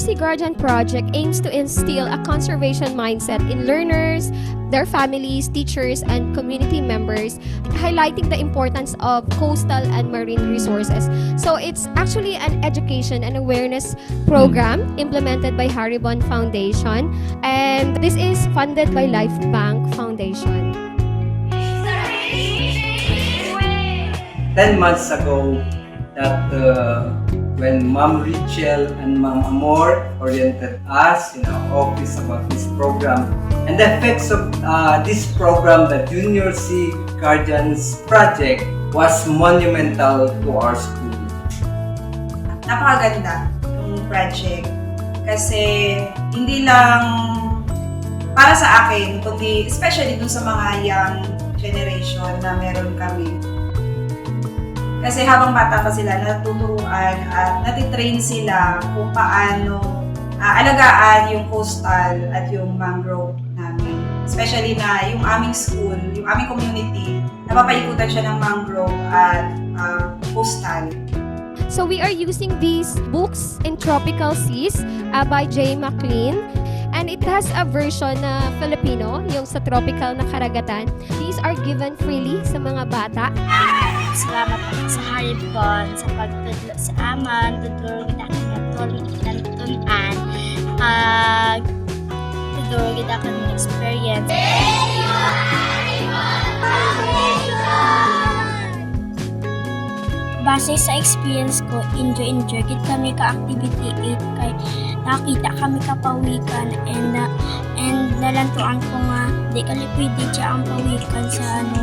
Sea Guardian Project aims to instill a conservation mindset in learners, their families, teachers, and community members, highlighting the importance of coastal and marine resources. So it's actually an education and awareness program implemented by Haribon Foundation, and this is funded by Life Bank Foundation. 10 months ago, that when Ma'am Rachel and Ma'am Amor oriented us in our office about this program and the effects of this program, the Junior Sea Guardians Project, was monumental to our school. Napakaganda yung project kasi hindi lang para sa akin, kundi especially dun sa mga young generation na meron kami. Kasi habang bata pa sila, natuturuan at natitrain sila kung paano alagaan yung coastal at yung mangrove namin. Especially na yung aming school, yung aming community, napapaikutan siya ng mangrove at coastal. So we are using these books in Tropical Seas by J. MacLean. And it has a version na Filipino, yung sa tropical na karagatan. These are given freely sa mga bata. Salamat po sa Haribon sa pagtudlo sa aman, tudlo kita kami tunan, tudlo kita kami experience. Base sa experience ko, enjoy gid kami ka-activity 8 kay nakita kami kapawikan and nalantuan ko nga di ka pwede siya ang pawikan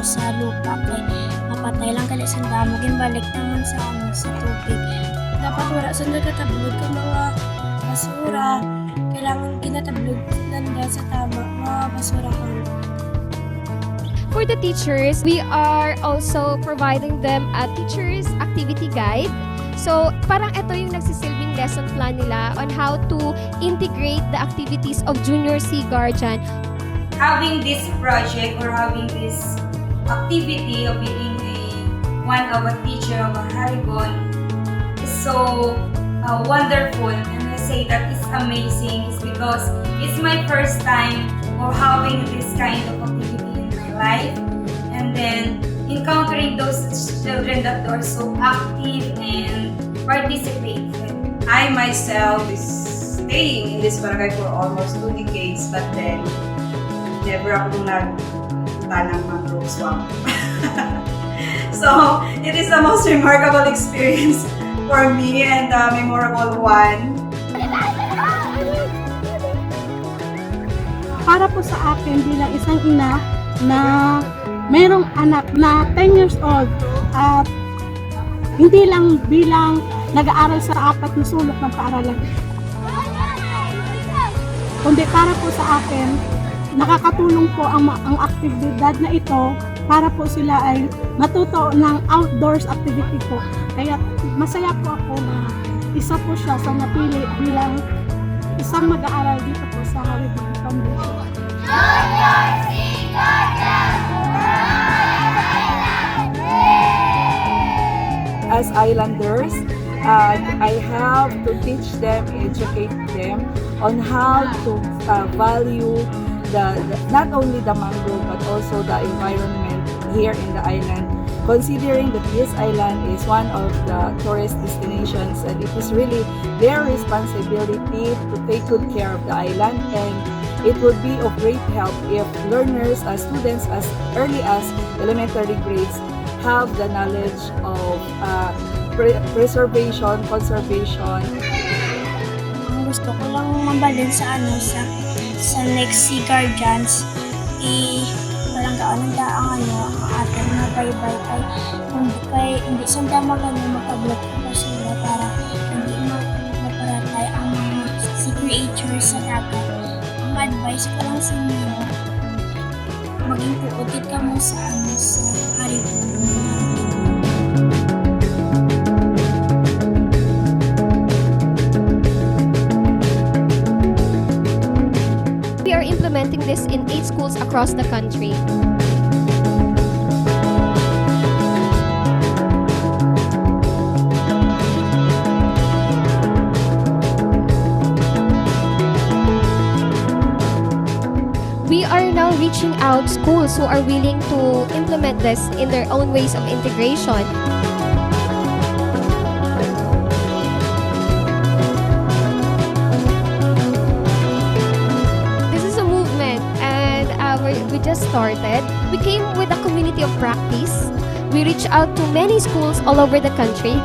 sa lupa kay mapatay lang gali sa damo gimbalik naman sa tubig. Dapat wala sa nagkatablog ka mga basura, kailangan kinatablog nanda sa tama mga basura ko. For the teachers, we are also providing them a teacher's activity guide. So, parang ito yung nagsisilbing lesson plan nila on how to integrate the activities of Junior Sea Guardian. Having this project or having this activity of being one of a teacher of a Haribon is so wonderful, and I say that it's amazing is because it's my first time of having this kind of activity life, and then encountering those children that are so active and participated. I myself is staying in this barangay for almost 2 decades, but then never ako nagpunta ng mangrove swamp. So it is the most remarkable experience for me and a memorable one. Para po sa akin bilang isang ina na mayroong anak na 10 years old at hindi lang bilang nag-aaral sa 4 na sulok ng paaralan, kundi para po sa akin nakakatulong po ang aktibidad na ito para po sila ay matuto ng outdoors activity po. Kaya masaya po ako na isa po siya sa napili bilang isang mag-aaral dito po sa Haribon Foundation. As islanders, I have to teach them, educate them on how to value not only the mangrove but also the environment here in the island, considering that this island is one of the tourist destinations, and it is really their responsibility to take good care of the island, and it would be of great help if learners, students as early as elementary grades have the knowledge of preservation, conservation. Ang gusto ko lang mabalin sa next Sea Guardians, walang gaano ang ating mga baybay kay hindi sanda magkablog ko sila para hindi maparatay ang mga sea creatures sa dagat. Ang advice ko lang sa inyo, maging puutit ka mo sa Haribon. We are implementing this in 8 schools across the country. reaching out schools who are willing to implement this in their own ways of integration. This is a movement, and we just started. We came with a community of practice. We reached out to many schools all over the country.